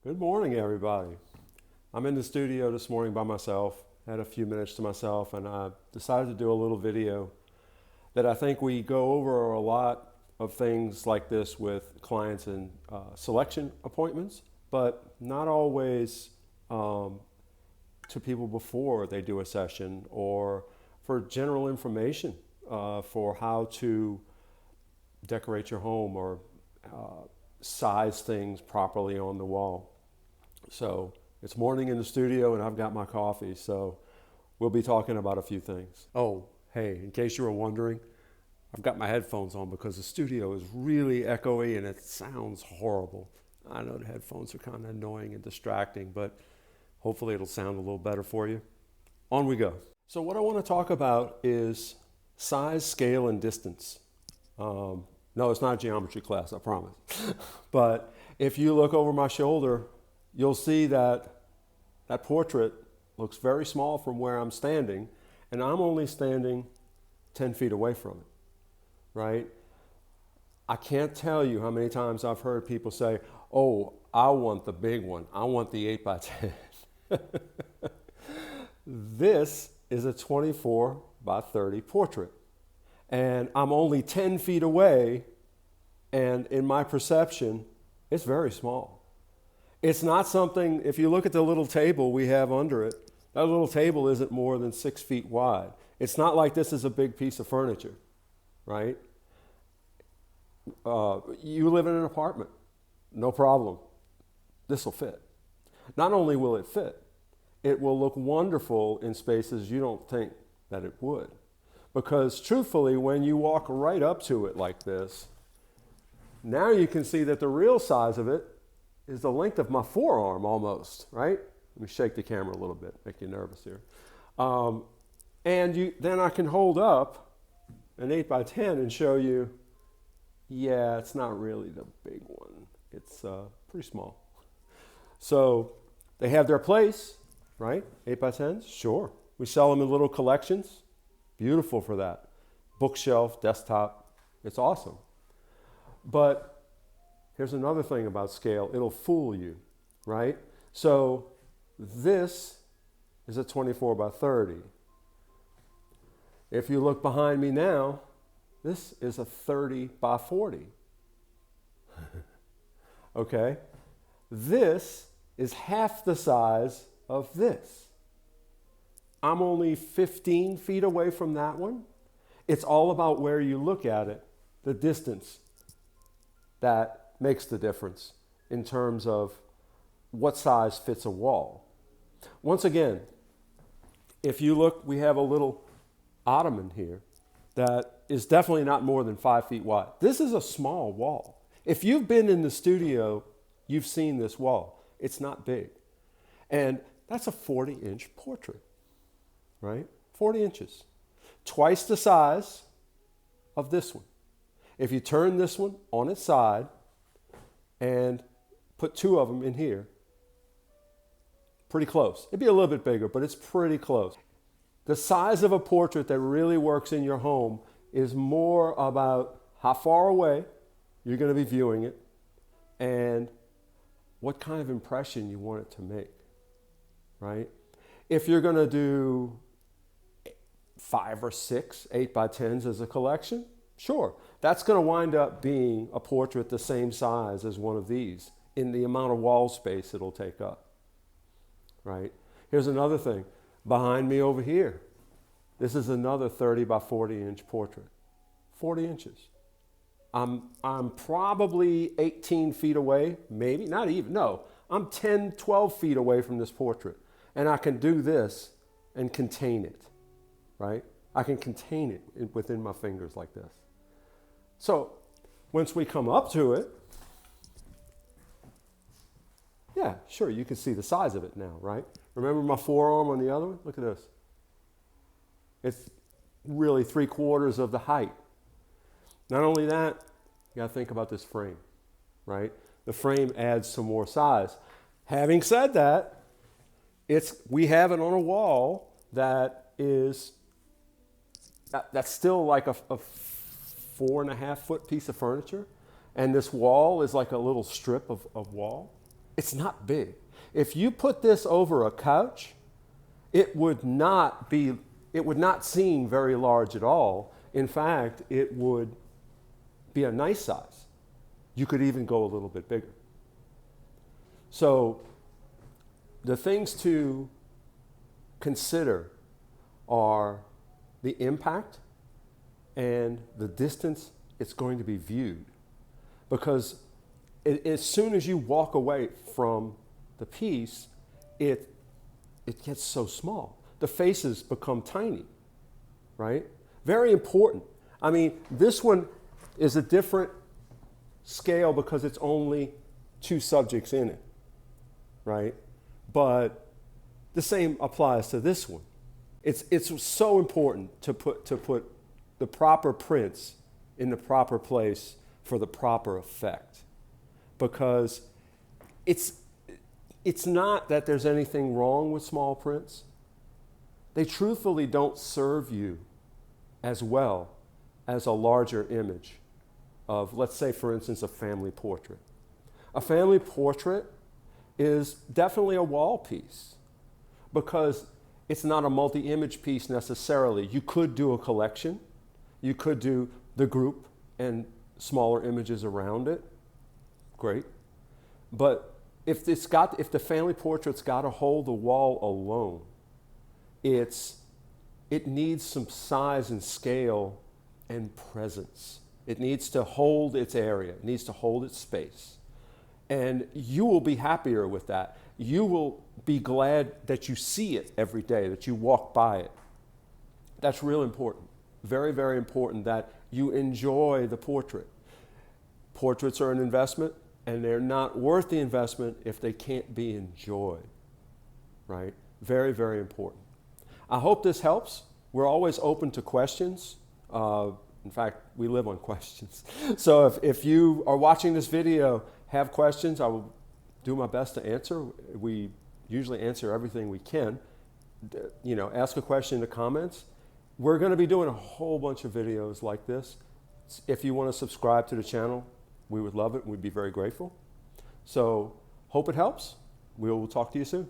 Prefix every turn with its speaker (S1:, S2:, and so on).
S1: Good morning, everybody. I'm in the studio this morning by myself. Had a few minutes to myself, and I decided to do a little video that I think we go over a lot of things like this with clients and selection appointments, but not always to people before they do a session or for general information for how to decorate your home or size things properly on the wall. So it's morning in the studio and I've got my coffee, so we'll be talking about a few things. Oh, hey, in case you were wondering, I've got my headphones on because the studio is really echoey and it sounds horrible. I know the headphones are kind of annoying and distracting, but hopefully it'll sound a little better for you. On we go. So what I want to talk about is size, scale, and distance. No, it's not a geometry class, I promise. But if you look over my shoulder, you'll see that that portrait looks very small from where I'm standing, and I'm only standing 10 feet away from it, right? I can't tell you how many times I've heard people say, oh, I want the big one. I want the 8 by 10. This is a 24 by 30 portrait. And I'm only 10 feet away, and in my perception, it's very small. It's not something, if you look at the little table we have under it, that little table isn't more than 6 feet wide. It's not like this is a big piece of furniture, right? You live in an apartment, no problem. This will fit. Not only will it fit, it will look wonderful in spaces you don't think that it would. Because truthfully, when you walk right up to it like this, now you can see that the real size of it is the length of my forearm almost, right? Let me shake the camera a little bit, make you nervous here. Then I can hold up an 8 by 10 and show you, yeah, it's not really the big one. It's pretty small. So they have their place, right? 8 by 10s, sure. We sell them in little collections. Beautiful for that. Bookshelf, desktop, it's awesome. But here's another thing about scale. It'll fool you, right? So this is a 24 by 30. If you look behind me now, this is a 30 by 40. Okay? This is half the size of this. I'm only 15 feet away from that one. It's all about where you look at it, the distance that makes the difference in terms of what size fits a wall. Once again, if you look, we have a little ottoman here that is definitely not more than 5 feet wide. This is a small wall. If you've been in the studio, you've seen this wall. It's not big. And that's a 40-inch portrait. Right? 40 inches. Twice the size of this one. If you turn this one on its side and put two of them in here, pretty close. It'd be a little bit bigger, but it's pretty close. The size of a portrait that really works in your home is more about how far away you're going to be viewing it and what kind of impression you want it to make, right? If you're going to do 5 or 6 8 by 10s as a collection, sure. That's going to wind up being a portrait the same size as one of these in the amount of wall space it'll take up, right? Here's another thing. Behind me over here, this is another 30 by 40 inch portrait. 40 inches. I'm probably 18 feet away, maybe, not even, no. I'm 10, 12 feet away from this portrait. And I can do this and contain it. Right? I can contain it within my fingers like this. So once we come up to it, yeah, sure, you can see the size of it now, right? Remember my forearm on the other one? Look at this. It's really 3/4 of the height. Not only that, you got to think about this frame, right? The frame adds some more size. Having said that, we have it on a wall that is that's still like a 4.5 foot piece of furniture. And this wall is like a little strip of wall. It's not big. If you put this over a couch, it would not seem very large at all. In fact, it would be a nice size. You could even go a little bit bigger. So the things to consider are the impact and the distance it's going to be viewed. Because as soon as you walk away from the piece, it gets so small. The faces become tiny, right? Very important. I mean, this one is a different scale because it's only 2 subjects in it, right? But the same applies to this one. It's so important to put the proper prints in the proper place for the proper effect, because it's not that there's anything wrong with small prints. They truthfully don't serve you as well as a larger image of, let's say, for instance, a family portrait. A family portrait is definitely a wall piece because it's not a multi-image piece necessarily. You could do a collection. You could do the group and smaller images around it. Great. But if the family portrait's got to hold the wall alone, it needs some size and scale and presence. It needs to hold its area. It needs to hold its space. And you will be happier with that. You will be glad that you see it every day, that you walk by it. That's real important. Very, very important that you enjoy the portrait. Portraits are an investment, and they're not worth the investment if they can't be enjoyed, right? Very, very important. I hope this helps. We're always open to questions. In fact, we live on questions. So if you are watching this video, have questions, I will do my best to answer. We usually answer everything we can. Ask a question in the comments. We're going to be doing a whole bunch of videos like this. If you want to subscribe to the channel, we would love it. We'd be very grateful. So hope it helps. We will talk to you soon.